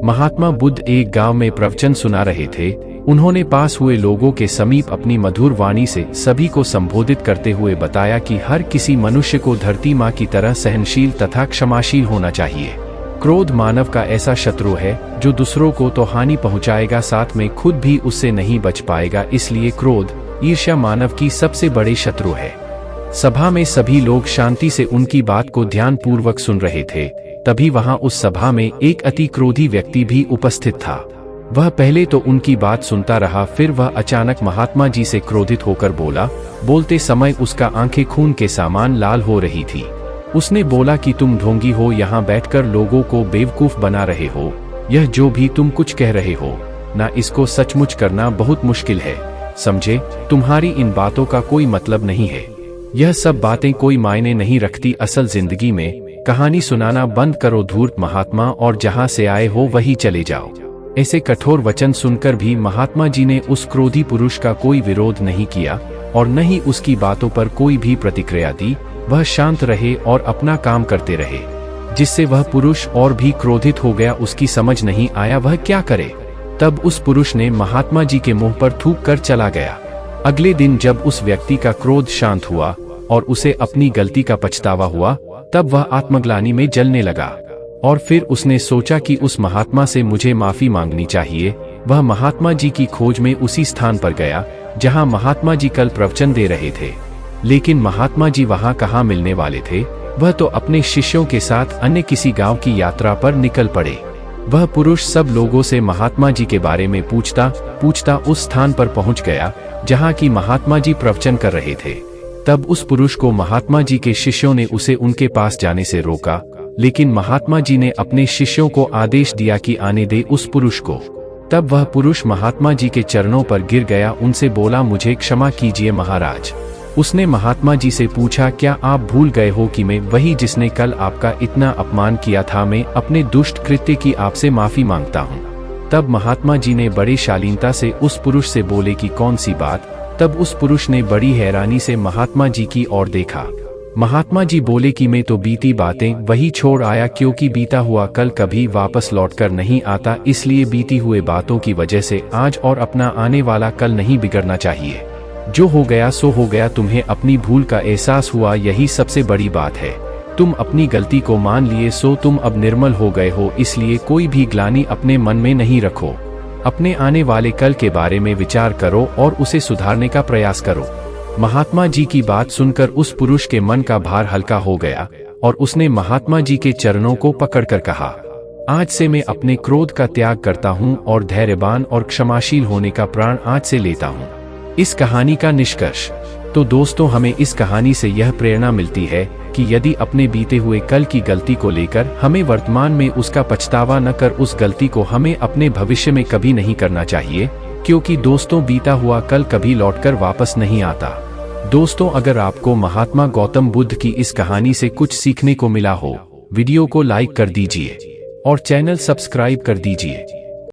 महात्मा बुद्ध एक गांव में प्रवचन सुना रहे थे। उन्होंने पास हुए लोगों के समीप अपनी मधुर वाणी से सभी को संबोधित करते हुए बताया कि हर किसी मनुष्य को धरती माँ की तरह सहनशील तथा क्षमाशील होना चाहिए। क्रोध मानव का ऐसा शत्रु है जो दूसरों को तो हानि पहुंचाएगा, साथ में खुद भी उससे नहीं बच पाएगा। इसलिए क्रोध, ईर्ष्या मानव की सबसे बड़ी शत्रु है। सभा में सभी लोग शांति से उनकी बात को ध्यानपूर्वक सुन रहे थे। तभी वहां उस सभा में एक अति क्रोधी व्यक्ति भी उपस्थित था। वह पहले तो उनकी बात सुनता रहा, फिर वह अचानक महात्मा जी से क्रोधित होकर बोला। बोलते समय उसका आंखें खून के समान लाल हो रही थी। उसने बोला कि तुम ढोंगी हो, यहाँ बैठकर लोगों को बेवकूफ बना रहे हो। यह जो भी तुम कुछ कह रहे हो ना, इसको सचमुच करना बहुत मुश्किल है। समझे, तुम्हारी इन बातों का कोई मतलब नहीं है। यह सब बातें कोई मायने नहीं रखती असल जिंदगी में। कहानी सुनाना बंद करो धूर्त महात्मा, और जहां से आए हो वहीं चले जाओ। ऐसे कठोर वचन सुनकर भी महात्मा जी ने उस क्रोधी पुरुष का कोई विरोध नहीं किया और न ही उसकी बातों पर कोई भी प्रतिक्रिया दी। वह शांत रहे और अपना काम करते रहे, जिससे वह पुरुष और भी क्रोधित हो गया। उसकी समझ नहीं आया वह क्या करे। तब उस पुरुष ने महात्मा जी के मुंह पर थूक कर चला गया। अगले दिन जब उस व्यक्ति का क्रोध शांत हुआ और उसे अपनी गलती का पछतावा हुआ, तब वह आत्मग्लानि में जलने लगा और फिर उसने सोचा कि उस महात्मा से मुझे माफी मांगनी चाहिए। वह महात्मा जी की खोज में उसी स्थान पर गया जहां महात्मा जी कल प्रवचन दे रहे थे। लेकिन महात्मा जी वहां कहाँ मिलने वाले थे। वह तो अपने शिष्यों के साथ अन्य किसी गांव की यात्रा पर निकल पड़े। वह पुरुष सब लोगों से महात्मा जी के बारे में पूछता उस स्थान पर पहुंच गया जहां की महात्मा जी प्रवचन कर रहे थे। तब उस पुरुष को महात्मा जी के शिष्यों ने उसे उनके पास जाने से रोका, लेकिन महात्मा जी ने अपने शिष्यों को आदेश दिया कि आने दे उस पुरुष को। तब वह पुरुष महात्मा जी के चरणों पर गिर गया, उनसे बोला, मुझे क्षमा कीजिए महाराज। उसने महात्मा जी से पूछा, क्या आप भूल गए हो कि मैं वही जिसने कल आपका इतना अपमान किया था। मैं अपने दुष्ट कृत्य की आपसे माफी मांगता हूँ। तब महात्मा जी ने बड़ी शालीनता से उस पुरुष से बोले कि कौन सी बात। तब उस पुरुष ने बड़ी हैरानी से महात्मा जी की ओर देखा। महात्मा जी बोले कि मैं तो बीती बातें वही छोड़ आया, क्योंकि बीता हुआ कल कभी वापस लौटकर नहीं आता। इसलिए बीती हुए बातों की वजह से आज और अपना आने वाला कल नहीं बिगड़ना चाहिए। जो हो गया सो हो गया। तुम्हें अपनी भूल का एहसास हुआ, यही सबसे बड़ी बात है। तुम अपनी गलती को मान लिए, सो तुम अब निर्मल हो गए हो। इसलिए कोई भी ग्लानि अपने मन में नहीं रखो। अपने आने वाले कल के बारे में विचार करो और उसे सुधारने का प्रयास करो। महात्मा जी की बात सुनकर उस पुरुष के मन का भार हल्का हो गया और उसने महात्मा जी के चरणों को पकड़कर कहा, आज से मैं अपने क्रोध का त्याग करता हूँ और धैर्यवान और क्षमाशील होने का प्रण आज से लेता हूँ। इस कहानी का निष्कर्ष तो दोस्तों, हमें इस कहानी से यह प्रेरणा मिलती है कि यदि अपने बीते हुए कल की गलती को लेकर हमें वर्तमान में उसका पछतावा न कर, उस गलती को हमें अपने भविष्य में कभी नहीं करना चाहिए, क्योंकि दोस्तों बीता हुआ कल कभी लौटकर वापस नहीं आता। दोस्तों, अगर आपको महात्मा गौतम बुद्ध की इस कहानी से कुछ सीखने को मिला हो, वीडियो को लाइक कर दीजिए और चैनल सब्सक्राइब कर दीजिए।